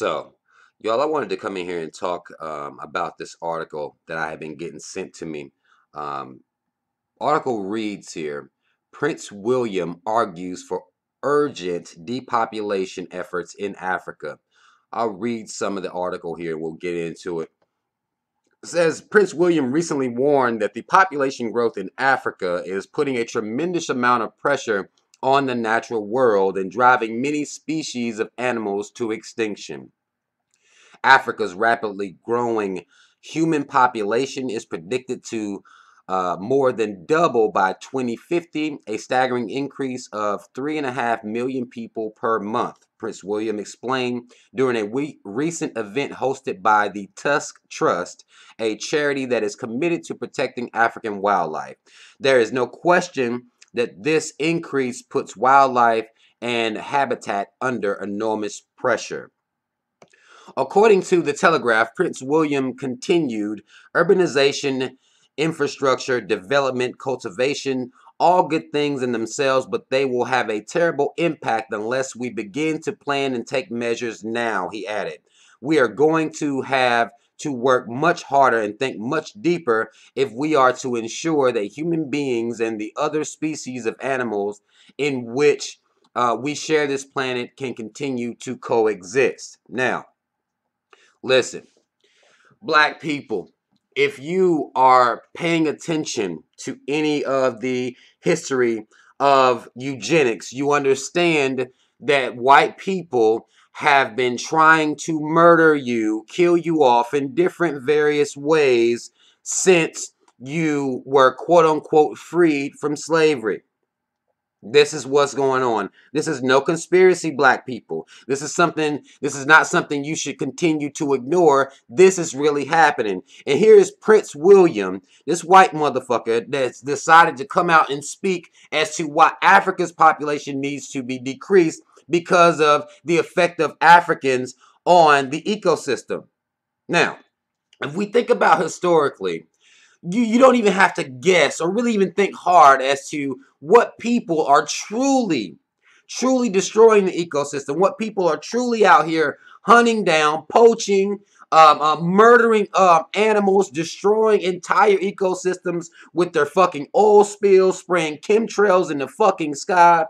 So, y'all, I wanted to come in here and talk about this article that I have been getting sent to me. Um, Article reads here: Prince William argues for urgent depopulation efforts in Africa. I'll read some of the article here and we'll get into it. It says Prince William recently warned that the population growth in Africa is putting a tremendous amount of pressure on the natural world and driving many species of animals to extinction. Africa's rapidly growing human population is predicted to more than double by 2050, a staggering increase of 3.5 million people per month, Prince William explained during a recent event hosted by the Tusk Trust, a charity that is committed to protecting African wildlife. There is no question that this increase puts wildlife and habitat under enormous pressure. According to the Telegraph, Prince William continued urbanization, infrastructure, development, cultivation, all good things in themselves, but they will have a terrible impact unless we begin to plan and take measures now, he added. We are going to have to work much harder and think much deeper if we are to ensure that human beings and the other species of animals in which we share this planet can continue to coexist. Now, listen, black people, if you are paying attention to any of the history of eugenics, you understand that white people have been trying to murder you, kill you off in different various ways since you were quote unquote freed from slavery. This is what's going on. This is no conspiracy, black people. This is not something you should continue to ignore. This is really happening. And here is Prince William, this white motherfucker that's decided to come out and speak as to why Africa's population needs to be decreased because of the effect of Africans on the ecosystem. Now, if we think about historically, you don't even have to guess or really even think hard as to what people are truly destroying the ecosystem, what people are truly out here hunting down, poaching, murdering animals, destroying entire ecosystems with their fucking oil spills, spraying chemtrails in the fucking sky,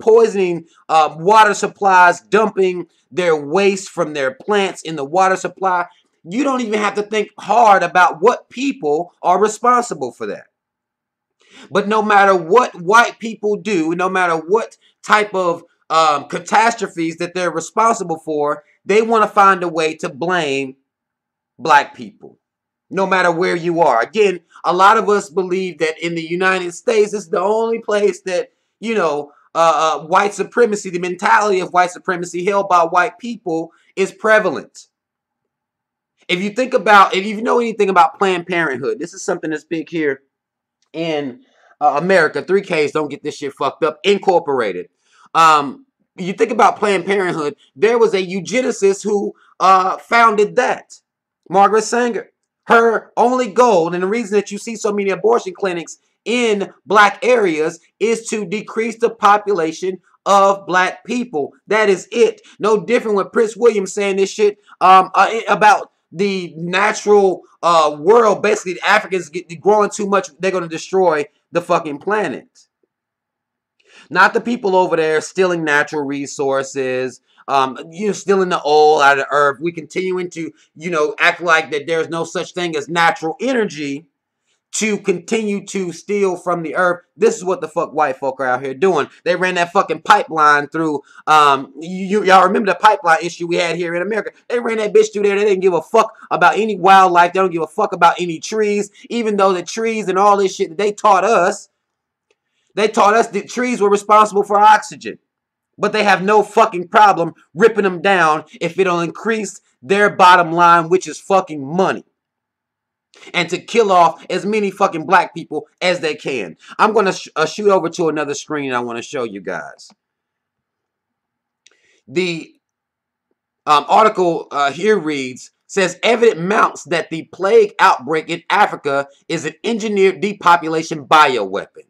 poisoning water supplies, dumping their waste from their plants in the water supply. You don't even have to think hard about what people are responsible for that. But no matter what white people do, no matter what type of catastrophes that they're responsible for, they want to find a way to blame black people. No matter where you are. Again, a lot of us believe that in the United States, it's the only place that, white supremacy, the mentality of white supremacy held by white people is prevalent. If you know anything about Planned Parenthood, this is something that's big here in America. 3Ks, don't get this shit fucked up. Incorporated. You think about Planned Parenthood, there was a eugenicist who founded that. Margaret Sanger. Her only goal, and the reason that you see so many abortion clinics in black areas, is to decrease the population of black people. That is it. No different with Prince William saying this shit about the natural world. Basically, the Africans get growing too much, they're going to destroy the fucking planet. Not the people over there stealing natural resources, stealing the oil out of the earth. We continuing to, act like that there's no such thing as natural energy to continue to steal from the earth. This is what the fuck white folk are out here doing. They ran that fucking pipeline through, y'all remember the pipeline issue we had here in America? They ran that bitch through there. They didn't give a fuck about any wildlife. They don't give a fuck about any trees, even though the trees and all this shit that they taught us that trees were responsible for oxygen. But they have no fucking problem ripping them down if it'll increase their bottom line, which is fucking money. And to kill off as many fucking black people as they can. I'm going to shoot over to another screen I want to show you guys. The article here says evident mounts that the plague outbreak in Africa is an engineered depopulation bioweapon.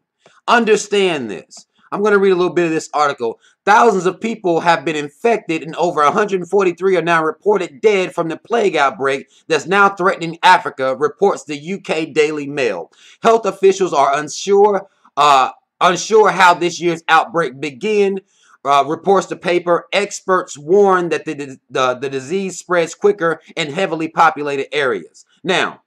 Understand this. I'm going to read a little bit of this article. Thousands of people have been infected and over 143 are now reported dead from the plague outbreak that's now threatening Africa, reports the UK Daily Mail. Health officials are unsure how this year's outbreak began. Reports the paper. Experts warn that the disease spreads quicker in heavily populated areas. Now,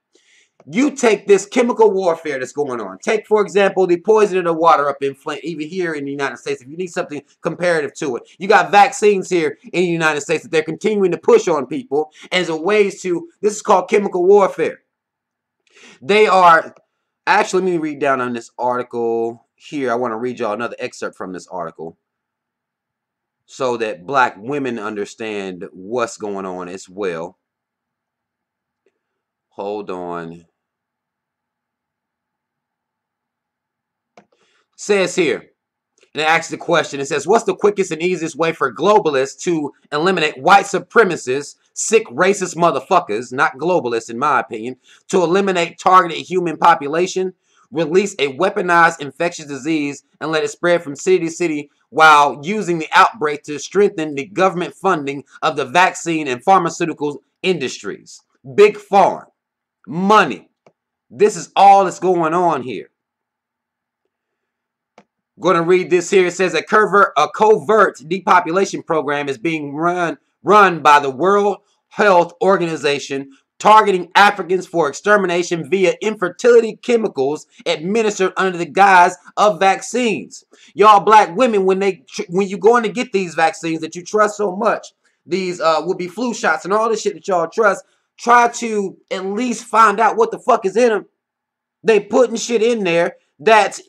you take this chemical warfare that's going on. Take, for example, the poison in the water up in Flint, even here in the United States. If you need something comparative to it, you got vaccines here in the United States that they're continuing to push on people as a ways to. This is called chemical warfare. They are actually. Let me read down on this article here. I want to read y'all another excerpt from this article so that black women understand what's going on as well. Hold on. Says here, and it asks the question, it says, what's the quickest and easiest way for globalists to eliminate white supremacists, sick racist motherfuckers, not globalists in my opinion, to eliminate targeted human population, release a weaponized infectious disease and let it spread from city to city while using the outbreak to strengthen the government funding of the vaccine and pharmaceutical industries. Big farm, money. This is all that's going on here. I'm going to read this here. It says a covert depopulation program is being run by the World Health Organization, targeting Africans for extermination via infertility chemicals administered under the guise of vaccines. Y'all black women, when you going to get these vaccines that you trust so much, these will be flu shots and all this shit that y'all trust, try to at least find out what the fuck is in them. They putting shit in there that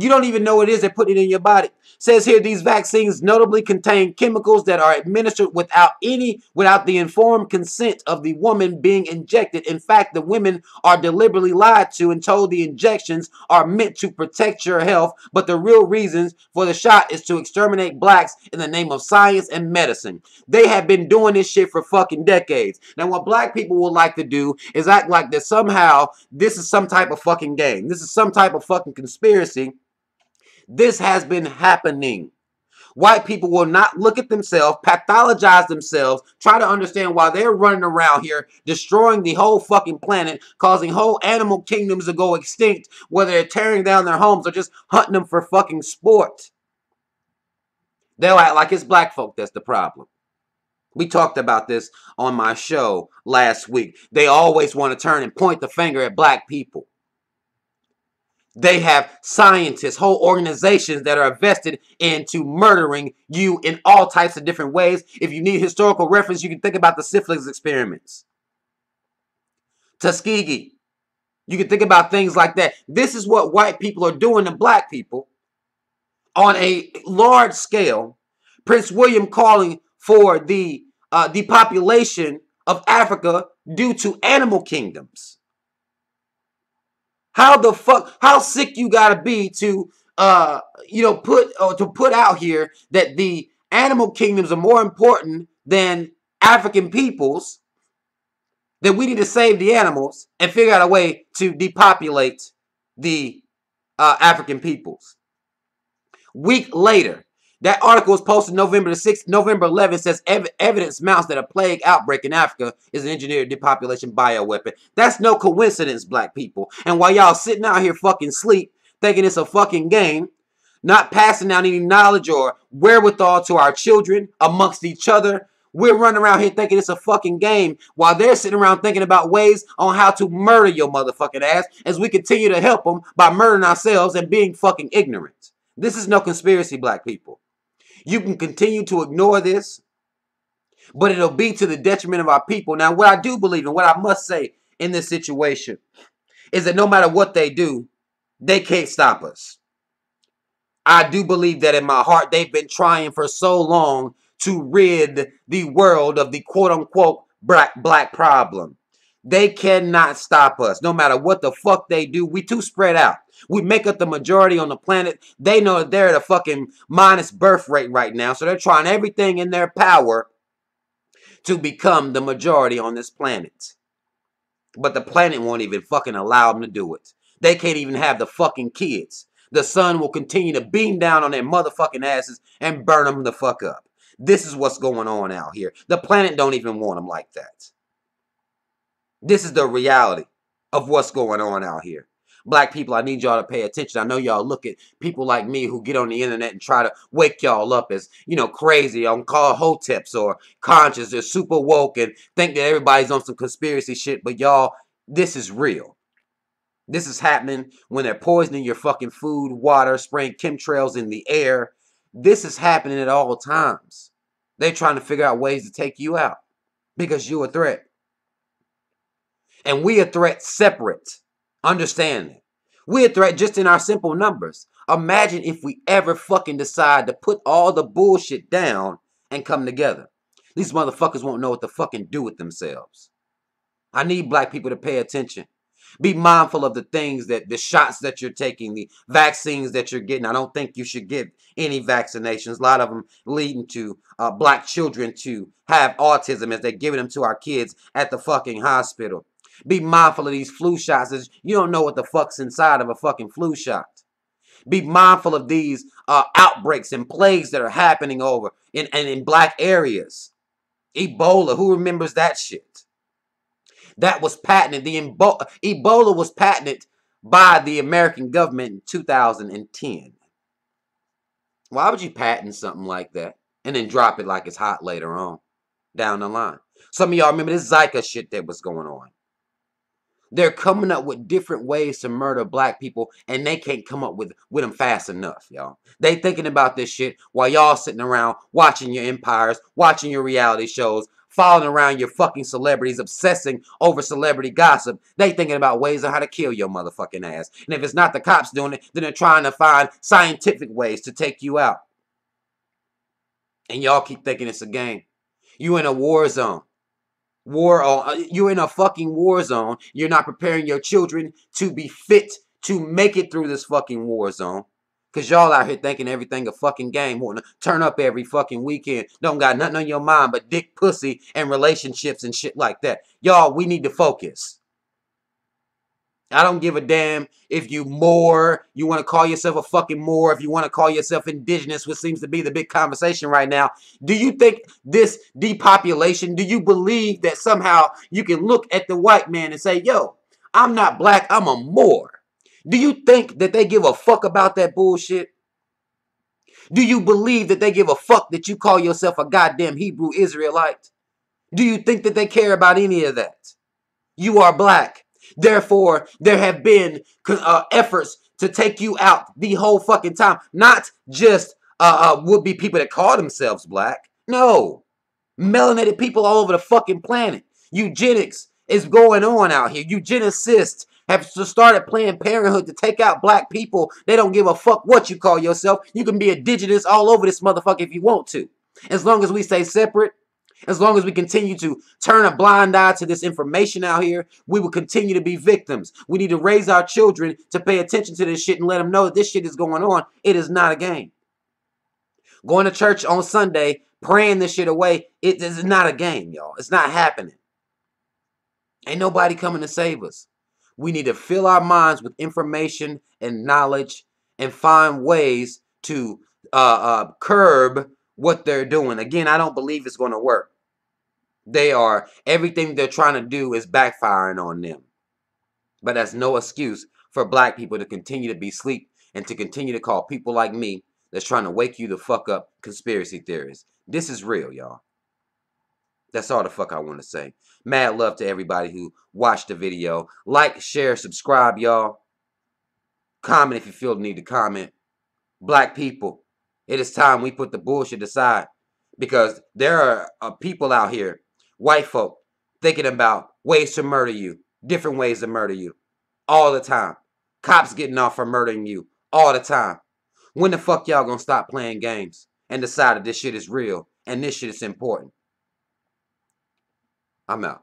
you don't even know what it is. They're putting it in your body. Says here, these vaccines notably contain chemicals that are administered without the informed consent of the woman being injected. In fact, the women are deliberately lied to and told the injections are meant to protect your health, but the real reasons for the shot is to exterminate blacks in the name of science and medicine. They have been doing this shit for fucking decades. Now, what black people will like to do is act like that somehow this is some type of fucking game. This is some type of fucking conspiracy. This has been happening. White people will not look at themselves, pathologize themselves, try to understand why they're running around here destroying the whole fucking planet, causing whole animal kingdoms to go extinct, whether they're tearing down their homes or just hunting them for fucking sport. They'll act like it's black folk that's the problem. We talked about this on my show last week. They always want to turn and point the finger at black people. They have scientists, whole organizations that are invested into murdering you in all types of different ways. If you need historical reference, you can think about the syphilis experiments. Tuskegee. You can think about things like that. This is what white people are doing to black people on a large scale. Prince William calling for the depopulation of Africa due to animal kingdoms. How sick you gotta be to put out here that the animal kingdoms are more important than African peoples, that we need to save the animals and figure out a way to depopulate the African peoples. Week later, that article was posted November the 6th. November 11th says evidence mounts that a plague outbreak in Africa is an engineered depopulation bioweapon. That's no coincidence, black people. And while y'all sitting out here fucking sleep, thinking it's a fucking game, not passing down any knowledge or wherewithal to our children amongst each other, we're running around here thinking it's a fucking game while they're sitting around thinking about ways on how to murder your motherfucking ass as we continue to help them by murdering ourselves and being fucking ignorant. This is no conspiracy, black people. You can continue to ignore this, but it'll be to the detriment of our people. Now, what I do believe and what I must say in this situation is that no matter what they do, they can't stop us. I do believe that in my heart, they've been trying for so long to rid the world of the quote-unquote black problem. They cannot stop us. No matter what the fuck they do, we too spread out. We make up the majority on the planet. They know that they're at a fucking minus birth rate right now. So they're trying everything in their power to become the majority on this planet. But the planet won't even fucking allow them to do it. They can't even have the fucking kids. The sun will continue to beam down on their motherfucking asses and burn them the fuck up. This is what's going on out here. The planet don't even want them like that. This is the reality of what's going on out here. Black people, I need y'all to pay attention. I know y'all look at people like me who get on the internet and try to wake y'all up as, you know, crazy on call hoteps or conscious or super woke and think that everybody's on some conspiracy shit. But y'all, this is real. This is happening when they're poisoning your fucking food, water, spraying chemtrails in the air. This is happening at all times. They're trying to figure out ways to take you out because you're a threat. And we a threat separate. Understand it. We a threat just in our simple numbers. Imagine if we ever fucking decide to put all the bullshit down and come together. These motherfuckers won't know what to fucking do with themselves. I need black people to pay attention. Be mindful of the things that the shots that you're taking, the vaccines that you're getting. I don't think you should get any vaccinations. A lot of them leading to black children to have autism as they're giving them to our kids at the fucking hospital. Be mindful of these flu shots. As you don't know what the fuck's inside of a fucking flu shot. Be mindful of these outbreaks and plagues that are happening over in black areas. Ebola, who remembers that shit? That was patented. The Ebola was patented by the American government in 2010. Why would you patent something like that and then drop it like it's hot later on down the line? Some of y'all remember this Zika shit that was going on. They're coming up with different ways to murder black people, and they can't come up with them fast enough, y'all. They thinking about this shit while y'all sitting around watching your empires, watching your reality shows, following around your fucking celebrities, obsessing over celebrity gossip. They thinking about ways on how to kill your motherfucking ass. And if it's not the cops doing it, then they're trying to find scientific ways to take you out. And y'all keep thinking it's a game. You in a war zone. You're in a fucking war zone. You're not preparing your children to be fit to make it through this fucking war zone. Because y'all out here thinking everything a fucking game. Wanting to turn up every fucking weekend. Don't got nothing on your mind but dick, pussy, and relationships and shit like that. Y'all, we need to focus. I don't give a damn if you Moor, you want to call yourself a fucking Moor, if you want to call yourself indigenous, which seems to be the big conversation right now. Do you think this depopulation, do you believe that somehow you can look at the white man and say, yo, I'm not black, I'm a Moor? Do you think that they give a fuck about that bullshit? Do you believe that they give a fuck that you call yourself a goddamn Hebrew Israelite? Do you think that they care about any of that? You are black. Therefore, there have been efforts to take you out the whole fucking time. Not just would-be people that call themselves black. No. Melanated people all over the fucking planet. Eugenics is going on out here. Eugenicists have started Planned Parenthood to take out black people. They don't give a fuck what you call yourself. You can be indigenous all over this motherfucker if you want to. As long as we stay separate, as long as we continue to turn a blind eye to this information out here, we will continue to be victims. We need to raise our children to pay attention to this shit and let them know that this shit is going on. It is not a game. Going to church on Sunday, praying this shit away, it is not a game, y'all. It's not happening. Ain't nobody coming to save us. We need to fill our minds with information and knowledge and find ways to curb what they're doing. Again, I don't believe it's going to work. Everything they're trying to do is backfiring on them. But that's no excuse for black people to continue to be asleep and to continue to call people like me that's trying to wake you the fuck up conspiracy theorists. This is real, y'all. That's all the fuck I want to say. Mad love to everybody who watched the video. Like, share, subscribe, y'all. Comment if you feel the need to comment. Black people, it is time we put the bullshit aside. Because there are people out here, white folk, thinking about ways to murder you. Different ways to murder you. All the time. Cops getting off for murdering you. All the time. When the fuck y'all gonna stop playing games and decide that this shit is real and this shit is important? I'm out.